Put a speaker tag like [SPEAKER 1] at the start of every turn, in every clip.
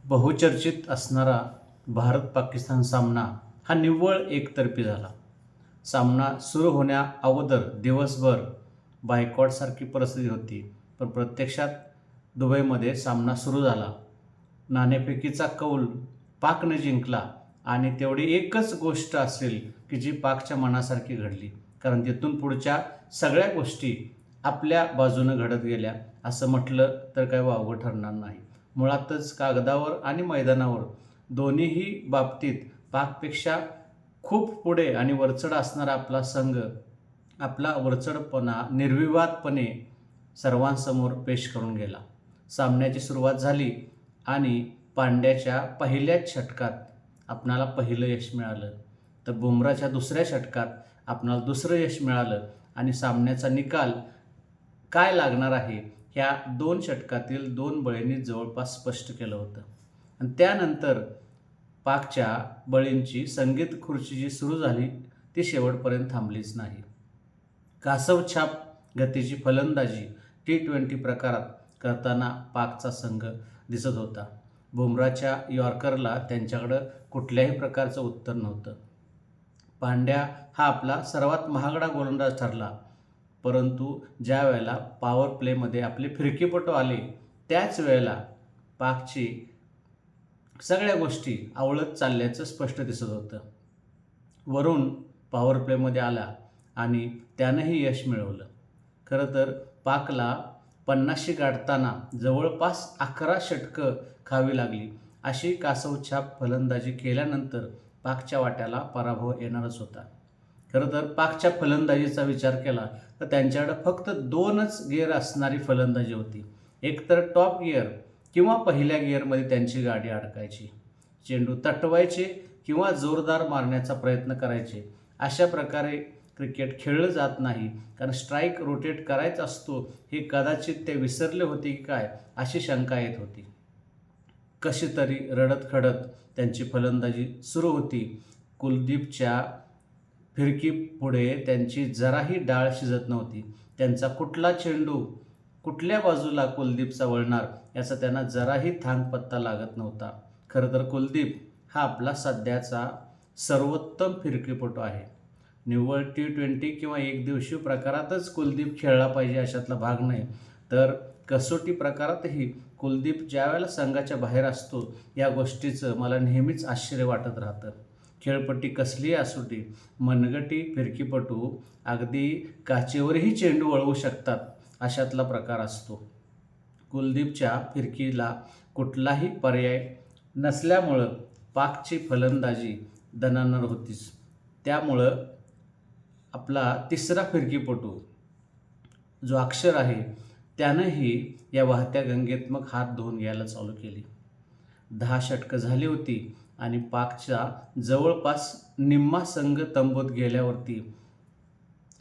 [SPEAKER 1] बहुचर्चित असणारा भारत पाकिस्तान सामना हा निव्वळ एकतर्फी झाला. सामना सुरू होण्या अगोदर दिवसभर बायकॉटसारखी परिस्थिती होती, पण प्रत्यक्षात दुबईमध्ये सामना सुरू झाला. नाणेफेकीचा कौल पाकने जिंकला आणि तेवढी एकच गोष्ट असेल की जी पाकच्या मनासारखी घडली, कारण तिथून पुढच्या सगळ्या गोष्टी आपल्या बाजूनं घडत गेल्या असं म्हटलं तर काही वावगं ठरणार नाही. मुळातच कागदावर आणि मैदानावर दोन्हीही बाबतीत पाकपेक्षा खूप पुढे आणि वरचढ असणारा आपला संघ आपला वरचढपणा निर्विवादपणे सर्वांसमोर पेश करून गेला. सामन्याची सुरुवात झाली आणि पांड्याच्या पहिल्याच षटकात आपणाला पहिलं यश मिळालं, तर बुमराच्या दुसऱ्या षटकात आपणाला दुसरं यश मिळालं आणि सामन्याचा निकाल काय लागणार आहे ह्या 2 षटकातील 2 बळींनी जवळपास स्पष्ट केलं होतं. आणि त्यानंतर पाकच्या बळींची संगीत खुर्ची जी सुरू झाली ती शेवटपर्यंत थांबलीच नाही. कासवछाप गतीची फलंदाजी T20 प्रकारात करताना पाकचा संघ दिसत होता. बुमराच्या यॉर्करला त्यांच्याकडं कुठल्याही प्रकारचं उत्तर नव्हतं. पांड्या हा आपला सर्वात महागडा गोलंदाज ठरला, परंतु ज्या वेळेला पॉवर प्लेमध्ये आपले फिरकीपटू आले त्याच वेळेला पाकची सगळ्या गोष्टी आवळत चालल्याचं स्पष्ट दिसत होतं. वरून पॉवर प्लेमध्ये आला आणि त्यानंही यश मिळवलं. खरं तर पाकला 50शी गाठताना जवळपास 11 षटकं खावी लागली. अशी कासवछाप फलंदाजी केल्यानंतर पाकच्या वाट्याला पराभव येणारच होता. खरं तर पाकच्या फलंदाजीचा विचार केला तर त्यांच्याकडं फक्त 2च गिअर असणारी फलंदाजी होती. एकतर टॉप गिअर किंवा पहिल्या गिअरमध्ये त्यांची गाडी अडकायची, चेंडू तटवायचे किंवा जोरदार मारण्याचा प्रयत्न करायचे. अशा प्रकारे क्रिकेट खेळलं जात नाही, कारण स्ट्राईक रोटेट करायचा असतो हे कदाचित ते विसरले होते की काय अशी शंका येत होती. कशी तरी रडत खडत त्यांची फलंदाजी सुरू होती. कुलदीपच्या फिरकीपुढे त्यांची जराही डाळ शिजत नव्हती. त्यांचा कुठला चेंडू कुठल्या बाजूला कुलदीपचा वळणार याचा त्यांना जराही थांगपत्ता लागत नव्हता. खरं तर कुलदीप हा आपला सध्याचा सर्वोत्तम फिरकीपटू आहे. निव्वळ T20 किंवा एकदिवसीय प्रकारातच कुलदीप खेळला पाहिजे अशातला भाग नाही, तर कसोटी प्रकारातही कुलदीप ज्या वेळेला संघाच्या बाहेर असतो या गोष्टीचं मला नेहमीच आश्चर्य वाटत राहतं. खेळपट्टी कसलीही असू दे, मनगटी फिरकीपटू अगदी काचेवरही चेंडू वळवू शकतात अशातला प्रकार असतो. कुलदीपच्या फिरकीला कुठलाही पर्याय नसल्यामुळं पाकची फलंदाजी दणाणून होतीच. त्यामुळं आपला तिसरा फिरकीपटू जो अक्षर आहे त्यानंही या वाहत्या गंगेत मग हात धुवून घ्यायला चालू केली. 10 षटकं झाली होती आणि पाकचा जवळपास निम्मा संघ तंबूत गेल्यावरती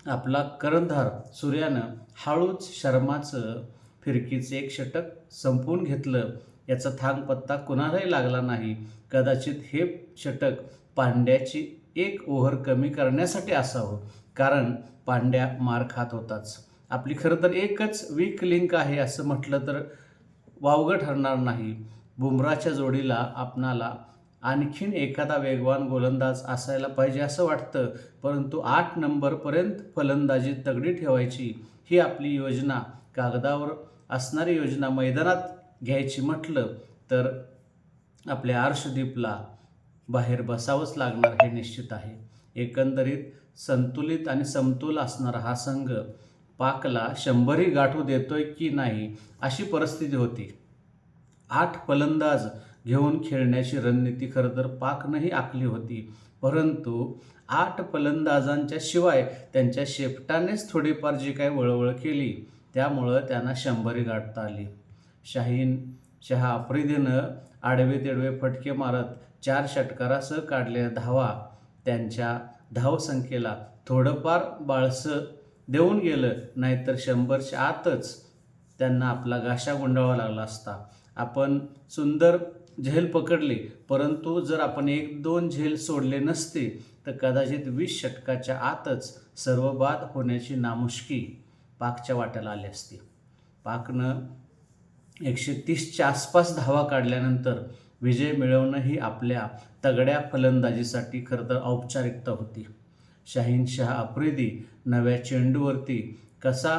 [SPEAKER 1] आपला कर्णधार सूर्यानं हळूच शर्माचं फिरकीचं 1 षटक संपवून घेतलं. याचा थांगपत्ता कुणालाही लागला नाही. कदाचित हे षटक पांड्याची 1 ओव्हर कमी करण्यासाठी असावं, कारण पांड्या मार खात होताच. आपली खरं तर एकच वीक लिंक आहे असं म्हटलं तर वावगं ठरणार नाही. बुमराच्या जोडीला आपणाला आणखीन एखादा वेगवान गोलंदाज असायला पाहिजे असं वाटतं, परंतु 8 नंबरपर्यंत फलंदाजी तगडी ठेवायची ही आपली योजना, कागदावर असणारी योजना मैदानात घ्यायची म्हटलं तर आपल्या अर्शदीपला बाहेर बसावंच लागणार हे निश्चित आहे. एकंदरीत संतुलित आणि समतोल असणारा हा संघ पाकला 100ही गाठू देतोय की नाही अशी परिस्थिती होती. 8 फलंदाज घेऊन खेळण्याची रणनीती खरं तर पाकनंही आखली होती, परंतु 8 फलंदाजांच्या शिवाय त्यांच्या शेपटानेच थोडीफार जी काही वळवळ केली त्यामुळं त्यांना 100ही गाठता आली. शाहीन शहा आफ्रिदीनं आडवे तिडवे फटके मारत 4 षटकारासह काढलेल्या धावा त्यांच्या धावसंख्येला थोडंफार बाळसं देऊन गेलं, नाहीतर 100च्या आतच त्यांना आपला गाशा गुंडाळावा लागला असता. आपण सुंदर झेल पकडली, परंतु जर आपण 1-2 झेल सोडले नसते तर कदाचित 20 षटकाच्या आतच सर्व बाद होण्याची नामुष्की पाकच्या वाट्याला आली असती. पाकनं 130च्या आसपास धावा काढल्यानंतर विजय मिळवणं ही आपल्या तगड्या फलंदाजीसाठी खरं तर औपचारिकता होती. शाहीनशाह आफ्रिदी नव्या चेंडूवरती कसा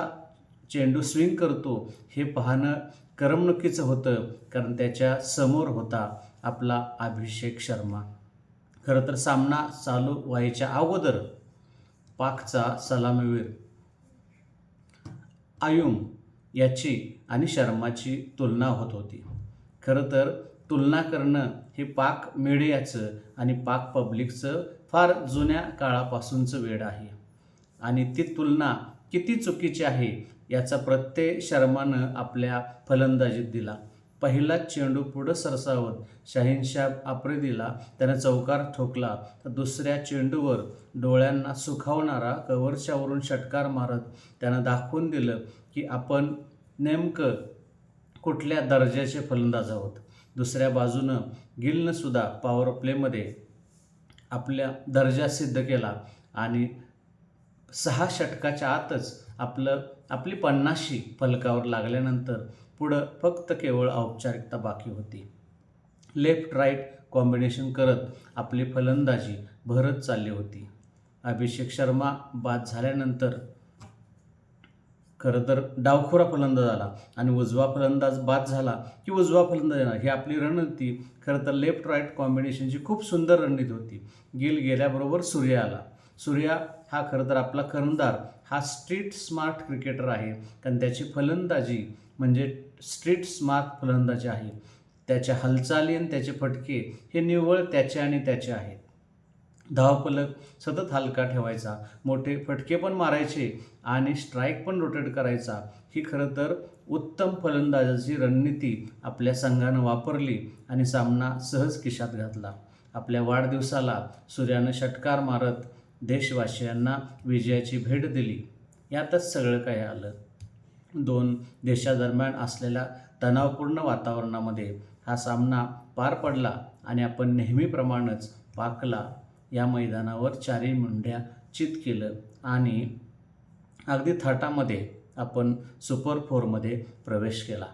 [SPEAKER 1] चेंडू स्विंग करतो हे पाहणं करमणुकीचं होतं, कारण त्याच्या समोर होता आपला अभिषेक शर्मा. खरं तर सामना चालू व्हायच्या अगोदर पाकचा सलामीवीर आयुम याची आणि शर्माची तुलना होत होती. खरं तर तुलना करणं हे पाक मीडियाचं आणि पाक पब्लिकचं फार जुन्या काळापासूनचं वेड आहे आणि ती तुलना किती चुकीची आहे याचा प्रत्यय शर्मानं आपल्या फलंदाजीत दिला. पहिलाच चेंडू पुढं सरसावत शाहीनशाह आफ्रिदीला त्यानं चौकार ठोकला, तर दुसऱ्या चेंडूवर डोळ्यांना सुखावणारा कव्हरच्यावरून षटकार मारत त्यानं दाखवून दिलं की आपण नेमकं कुठल्या दर्जाचे फलंदाज आहोत. दुसऱ्या बाजूनं गिलनंसुद्धा पॉवर प्लेमध्ये आपला दर्जा सिद्ध केला आणि 6 षटकाच्या आतच आपली 50शी फलकावर लागल्यानंतर पुढं फक्त केवळ औपचारिकता बाकी होती. लेफ्ट राईट कॉम्बिनेशन करत आपली फलंदाजी भरत चालली होती. अभिषेक शर्मा बाद झाल्यानंतर खरं तर डावखोरा फलंदाज आला आणि उजवा फलंदाज बाद झाला की उजवा फलंदाज येणार, ही आपली रणनीती खरं तर लेफ्ट राईट कॉम्बिनेशनची खूप सुंदर रणनीती होती. गिल गेल्याबरोबर सूर्या आला. सूर्या हा खरं तर आपला कर्णधार हा स्ट्रीट स्मार्ट क्रिकेटर आहे, कारण त्याची फलंदाजी म्हणजे स्ट्रीट स्मार्ट फलंदाजी आहे. त्याच्या हालचाली आणि त्याचे फटके हे निव्वळ त्याचे आणि त्याचे आहेत. धावफलक सतत हलका ठेवायचा, मोठे फटके पण मारायचे आणि स्ट्राईक पण रोटेट करायचा, ही खरं तर उत्तम फलंदाजाची रणनीती आपल्या संघानं वापरली आणि सामना सहज खिशात घातला. आपल्या वाढदिवसाला सूर्यानं षटकार मारत देशवासियांना विजयाची भेट दिली. यातच सगळं काही आलं. 2 देशादरम्यान असलेल्या तणावपूर्ण वातावरणामध्ये हा सामना पार पडला आणि आपण नेहमीप्रमाणेच पाकला या मैदानावर 4 मुंड्या चित केलं आणि अगदी थाटामध्ये आपण सुपर 4मध्ये प्रवेश केला.